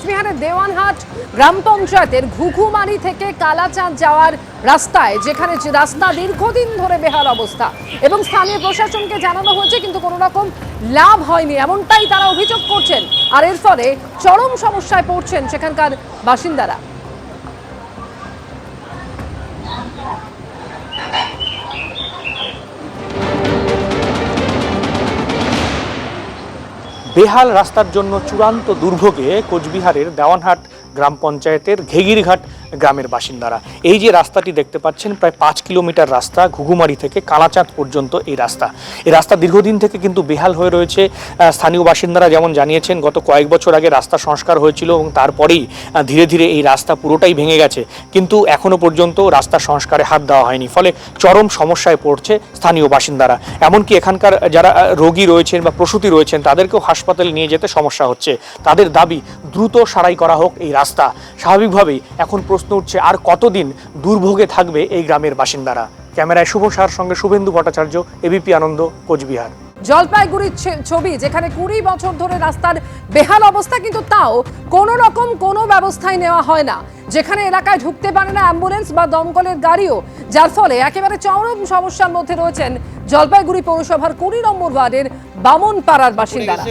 কোচবিহারের দেওয়ানহাট গ্রাম পঞ্চায়েতের ঘুঘুমারি থেকে কালাচাঁদ যাওয়ার রাস্তায়, যেখানে রাস্তা দীর্ঘদিন ধরে বেহাল অবস্থা এবং স্থানীয় প্রশাসনকে জানানো হয়েছে, কিন্তু কোনো রকম লাভ হয়নি, এমনটাই তারা অভিযোগ করছেন। আর এর ফলে চরম সমস্যায় পড়ছেন সেখানকার বাসিন্দারা। বেহাল রাস্তার জন্য চূড়ান্ত দুর্ভোগে কোচবিহারের দেওয়ানহাট গ্রাম পঞ্চায়েতের ঘেগিরঘাট গ্রামের বাসিন্দারা। এই যে রাস্তাটি দেখতে পাচ্ছেন, প্রায় 5 কিলোমিটার রাস্তা, ঘুঘুমারি থেকে কালাচাঁদ পর্যন্ত এই রাস্তা দীর্ঘদিন থেকে কিন্তু বেহাল হয়ে রয়েছে। স্থানীয় বাসিন্দারা যেমন জানিয়েছেন, গত কয়েক বছর আগে রাস্তা সংস্কার হয়েছিল এবং তারপরেই ধীরে ধীরে এই রাস্তা পুরোটাই ভেঙে গেছে, কিন্তু এখনো পর্যন্ত রাস্তা সংস্কারে হাত দেওয়া হয়নি। ফলে চরম সমস্যায় পড়ছে স্থানীয় বাসিন্দারা। এমনকি এখানকার যারা রোগী রয়েছেন বা প্রসূতি রয়েছেন, তাদেরকেও হাসপাতালে নিয়ে যেতে সমস্যা হচ্ছে। তাদের দাবি দ্রুত সারাই করা হোক এই রাস্তা। স্বাভাবিকভাবেই এখন প্রশ্ন উঠছে, আর কতদিন দুর্ভোগে থাকবে এই গ্রামের বাসিন্দারা। ক্যামেরায় শুভ সার সঙ্গে শুভেন্দু ভট্টাচার্য, এবিপি আনন্দ, কোচবিহার। জলপাইগুড়ির ছবি, যেখানে 20 বছর ধরে রাস্তার বেহাল অবস্থা, কিন্তু তাও কোনো রকম কোনো ব্যবস্থাই নেওয়া হয় না। যেখানে এলাকায় ঢুকতে পারে না অ্যাম্বুলেন্স বা দমকলের গাড়িও, যার ফলে একেবারে চরম সমস্যার মধ্যে রয়েছেন জলপাইগুড়ি পৌরসভার 20 নম্বর ওয়ার্ডের বামনপাড়ার বাসিন্দারা।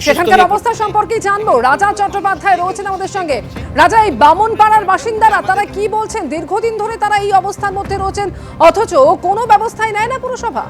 সেখানকার অবস্থা সম্পর্কে জানবো। রাজা চট্টোপাধ্যায় রয়েছেন আমাদের সঙ্গে। রাজা, এই বামনপাড়ার বাসিন্দারা তারা কি বলছেন? দীর্ঘদিন ধরে তারা এই অবস্থার মধ্যে রয়েছেন, অথচ কোনো ব্যবস্থাই নেয় না পুরসভা।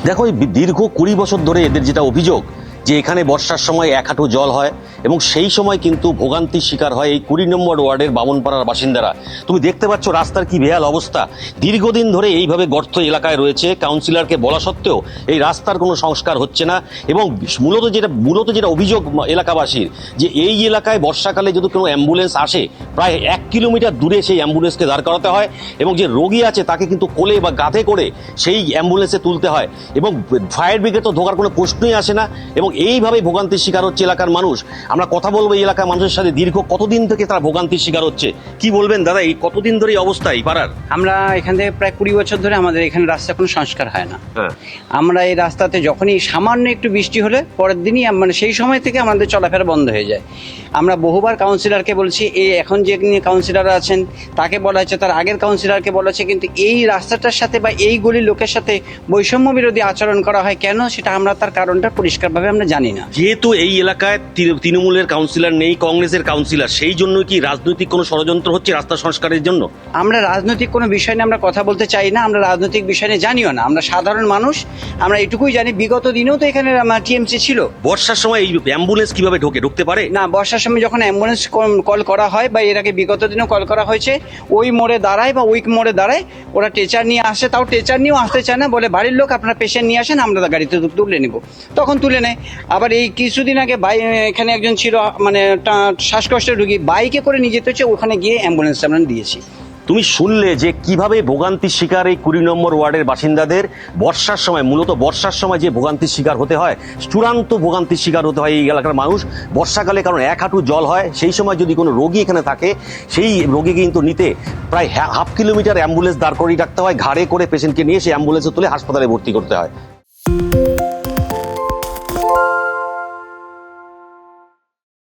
দেখো, দীর্ঘ 20 বছর ধরে এদের যেটা অভিযোগ, যে এখানে বর্ষার সময় 1 হাঁটু জল হয় এবং সেই সময় কিন্তু ভোগান্তির শিকার হয় এই 20 নম্বর ওয়ার্ডের বামনপাড়ার বাসিন্দারা। তুমি দেখতে পাচ্ছ রাস্তার কি বেহাল অবস্থা। দীর্ঘদিন ধরে এইভাবে গর্ত এলাকায় রয়েছে। কাউন্সিলরকে বলা সত্ত্বেও এই রাস্তার কোনো সংস্কার হচ্ছে না। এবং মূলত যেটা অভিযোগ এলাকাবাসীর, যে এই এলাকায় বর্ষাকালে যদি কোনো অ্যাম্বুলেন্স আসে, প্রায় 1 কিলোমিটার দূরে সেই অ্যাম্বুলেন্সকে দাঁড় করাতে হয় এবং যে রোগী আছে তাকে কিন্তু কোলে বা গাঁথে করে সেই অ্যাম্বুলেন্সে তুলতে হয় এবং ফায়ার ব্রিগেড তো ঢোকার কোনো প্রশ্নই আসে না। এবং এইভাবে ভোগান্তির শিকার হচ্ছে এলাকার মানুষ। আমরা কথা বলবো এই এলাকার মানুষের সাথে, দীর্ঘ কতদিন থেকে তারা ভোগান্তির শিকার হচ্ছে। কি বলবেন দাদা, এই কতদিন ধরে এই অবস্থা এই পাড়ার? আমরা এখান থেকে প্রায় 20 বছর ধরে আমাদের এখানে রাস্তা কোনো সংস্কার হয় না। আমরা এই রাস্তাতে যখনই সামান্য একটু বৃষ্টি হলে পরের দিনই মানে সেই সময় থেকে আমাদের চলাফেরা বন্ধ হয়ে যায়। আমরা বহুবার কাউন্সিলরকে বলছি, এই এখন যে কাউন্সিলর আছেন তাকে বলা হয়েছে, তার আগের কাউন্সিলরকে বলা হয়েছে, কিন্তু এই রাস্তাটার সাথে বা এই গলির লোকের সাথে বৈষম্য বিরোধী আচরণ করা হয় কেন, সেটা আমরা তার কারণটা পরিষ্কারভাবে আমরা জানি না। যেহেতু এই এলাকায় তৃণমূলের কাউন্সিলর নেই, কংগ্রেসের কাউন্সিলর, সেই জন্য কি রাজনৈতিক কোনো ষড়যন্ত্র হচ্ছে রাস্তা সংস্কারের জন্য? আমরা রাজনৈতিক কোনো বিষয় নিয়ে আমরা কথা বলতে চাই না, আমরা রাজনৈতিক বিষয় নিয়ে জানিও না। আমরা সাধারণ মানুষ, আমরা এটুকুই জানি বিগত দিনেও তো এখানে টিএমসি ছিল। বর্ষার সময় এই অ্যাম্বুলেন্স কিভাবে ঢুকতে পারে না? বর্ষার সময় যখন অ্যাম্বুলেন্স কল করা হয় বা এর আগে বিগত দিনেও কল করা হয়েছে, ওই মোড়ে দাঁড়ায় বা ওই মোড়ে দাঁড়ায়, ওরা টেচার নিয়ে আসে, তাও টেচার নিয়েও আসতে চায় না, বলে বাড়ির লোক আপনারা পেশেন্ট নিয়ে আসেন, আমরা গাড়িতে তুলে নিব, তখন তুলে নেয়। আবার এই কিছুদিন আগে এখানে একজন ছিল, মানে শ্বাসকষ্টের রোগী, বাইকে করে নিয়ে যেতে হচ্ছে, ওখানে গিয়ে অ্যাম্বুলেন্স আমরা দিয়েছি। তুমি শুনলে যে কিভাবে ভোগান্তির শিকার এই 20 নম্বর ওয়ার্ডের বাসিন্দাদের। বর্ষার সময়, মূলত বর্ষার সময় যে ভোগান্তির শিকার হতে হয়, চূড়ান্ত ভোগান্তির শিকার হতে হয় এই এলাকার মানুষ বর্ষাকালে। কারণ 1 হাঁটু জল হয়, সেই সময় যদি কোনো রোগী এখানে থাকে, সেই রোগীকে কিন্তু নিতে প্রায় 1/2 কিলোমিটার অ্যাম্বুলেন্স দাঁড় করিয়ে রাখতে হয়, ঘাড়ে করে পেশেন্টকে নিয়ে সেই অ্যাম্বুলেন্সে তুলে হাসপাতালে ভর্তি করতে হয়।